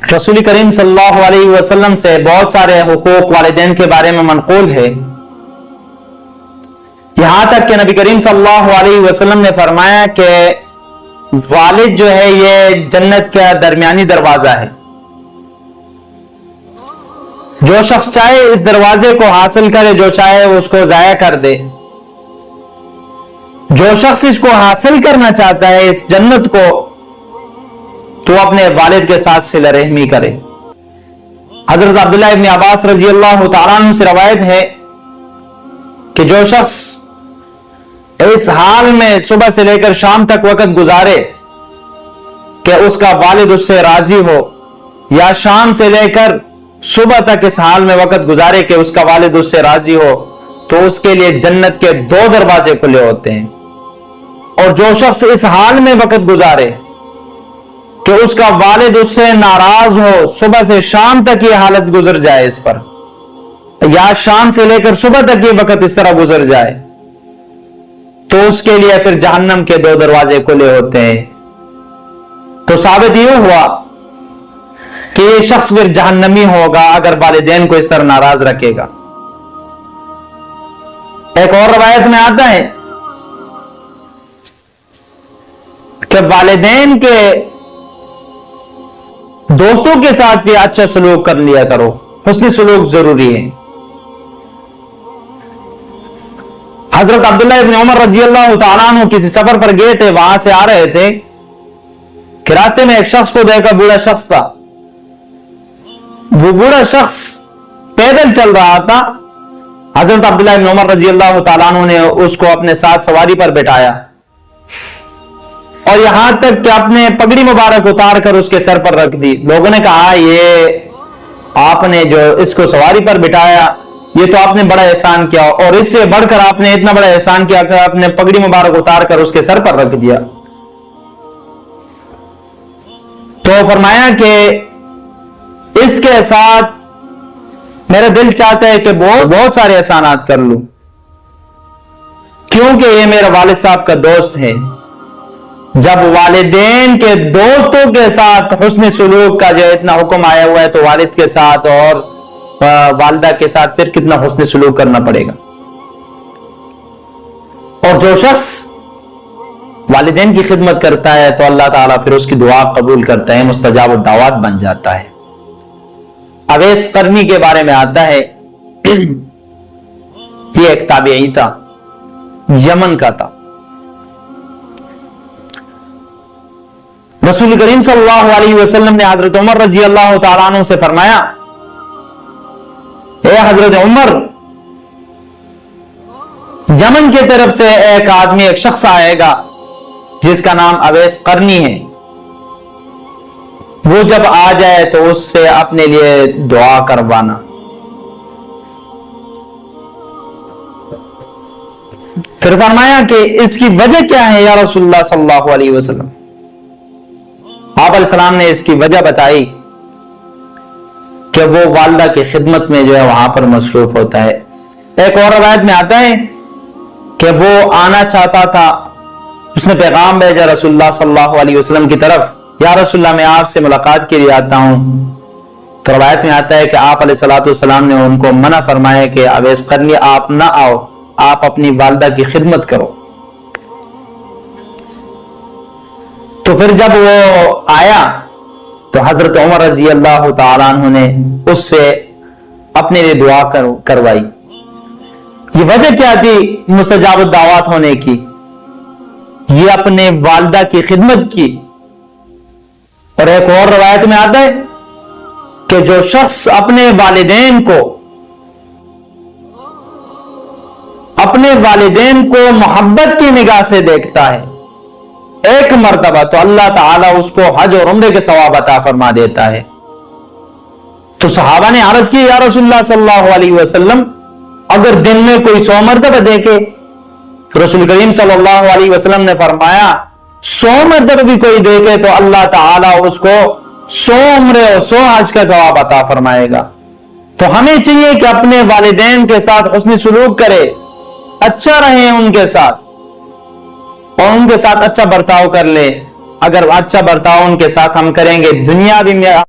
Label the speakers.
Speaker 1: रसूल करीम सल्लल्लाहु अलैहि वसल्लम से बहुत सारे हुकूक वालिदैन के बारे में मनक़ूल है। यहां तक कि नबी करीम सल्लल्लाहु अलैहि वसल्लम ने फरमाया कि वालिद जो है ये जन्नत का दरमियानी दरवाजा है। जो शख्स चाहे इस दरवाजे को हासिल करे, जो चाहे उसको जाया कर दे। जो शख्स इसको हासिल करना चाहता है इस जन्नत को, तो अपने वालिद के साथ सिला रहमी करे। हजरत अब्दुल्लाह इब्न अब्बास रजी अल्लाह तआला अन्हु से रवायत है कि जो शख्स इस हाल में सुबह से लेकर शाम तक वक्त गुजारे कि उसका वालिद उससे राजी हो, या शाम से लेकर सुबह तक इस हाल में वक्त गुजारे कि उसका वालिद उससे राजी हो, तो उसके लिए जन्नत के 2 दरवाजे खुले होते हैं। और जो शख्स इस हाल में वक्त गुजारे कि उसका वालिद उससे नाराज हो, सुबह से शाम तक ये हालत गुजर जाए इस पर, या शाम से लेकर सुबह तक ये वक्त इस तरह गुजर जाए, तो उसके लिए फिर जहन्नम के 2 दरवाजे खुले होते हैं। तो साबित यूं हुआ कि ये शख्स फिर जहन्नमी होगा अगर वालिदैन को इस तरह नाराज रखेगा। एक और रवायत में आता है कि वालिदैन के दोस्तों के साथ भी अच्छा सलूक कर लिया करो, हुस्न सलूक जरूरी है। हजरत अब्दुल्लाह इब्न उमर रजी अल्लाह तआला अन्हु किसी सफर पर गए थे, वहां से आ रहे थे कि रास्ते में एक शख्स को देखा, बूढ़ा शख्स था। वो बूढ़ा शख्स पैदल चल रहा था। हजरत अब्दुल्लाह इब्न उमर रजी अल्लाह तआला अन्हु ने उसको अपने साथ सवारी पर बैठाया और यहां तक कि अपने पगड़ी मुबारक उतार कर उसके सर पर रख दी। लोगों ने कहा, ये आपने जो इसको सवारी पर बिठाया, ये तो आपने बड़ा एहसान किया, और इससे बढ़कर आपने इतना बड़ा एहसान किया कि आपने पगड़ी मुबारक उतार कर उसके सर पर रख दिया। तो फरमाया कि इसके साथ मेरा दिल चाहता है कि बहुत सारे एहसानात कर लूं, क्योंकि ये मेरा वालिद साहब का दोस्त है। जब वालिदैन के दोस्तों के साथ हुस्न सुलूक का जो इतना हुक्म आया हुआ है, तो वालिद के साथ और वालिदा के साथ फिर कितना हुस्न सुलूक करना पड़ेगा। और जो शख्स वालिदैन की खिदमत करता है तो अल्लाह ताला फिर उसकी दुआ कबूल करता है, मुस्तजाब दावत बन जाता है। अवैस करनी के बारे में आता है, ये एक ताबीई था, यमन का था। रसूल करीम सल्लल्लाहु अलैहि वसल्लम ने हजरत उमर रजी अल्लाह तआला अन्हु से फरमाया, ए हजरत उमर, यमन की तरफ से एक आदमी, एक शख्स आएगा जिसका नाम अवैस करनी है। वो जब आ जाए तो उससे अपने लिए दुआ करवाना। फिर फरमाया कि इसकी वजह क्या है या रसूलुल्लाह सल्लल्लाहु अलैहि वसल्लम। आप अलैहिस्सलाम ने इसकी वजह बताई कि वो वालिदा की खिदमत में जो है वहां पर मसरूफ होता है। एक और रवायत में आता है कि वो आना चाहता था, उसने पैगाम भेजा रसूलुल्लाह सल्लल्लाहु अलैहि वसल्लम की तरफ, या रसूलुल्लाह मैं आपसे मुलाकात के लिए आता हूं। तो रवायत में आता है कि आप अलैहिस्सलातु वस्सलाम ने उनको मना फरमाया कि अवैस करनी आप ना आओ, आप अपनी वालिदा की खिदमत करो। तो फिर जब वो आया तो हजरत उमर रजी अल्लाह तआला अन्हु ने उससे अपने लिए दुआ करवाई। ये वजह क्या थी मुस्तजाब दावत होने की? ये अपने वालिदा की खिदमत की। और एक और रवायत में आता है कि जो शख्स अपने वालिदैन को मोहब्बत की निगाह से देखता है एक मर्तबा, तो अल्लाह ताला उसको हज और उम्रे के सवाब अता फरमा देता है। तो सहाबा ने अर्ज की, या रसूलुल्लाह सल्लल्लाहु अलैहि वसल्लम, अगर दिन में कोई 100 मर्तबा देखे? रसूल करीम सल्लल्लाहु अलैहि वसल्लम ने फरमाया, 100 मर्तबा भी कोई देखे तो अल्लाह ताला उसको 100 उम्रे और 100 हज का सवाब अता फरमाएगा। तो हमें चाहिए कि अपने वालिदैन के साथ हुस्न सुलूक करे, अच्छा रहे उनके साथ और उनके साथ अच्छा बर्ताव कर ले। अगर अच्छा बर्ताव उनके साथ हम करेंगे, दुनिया भी में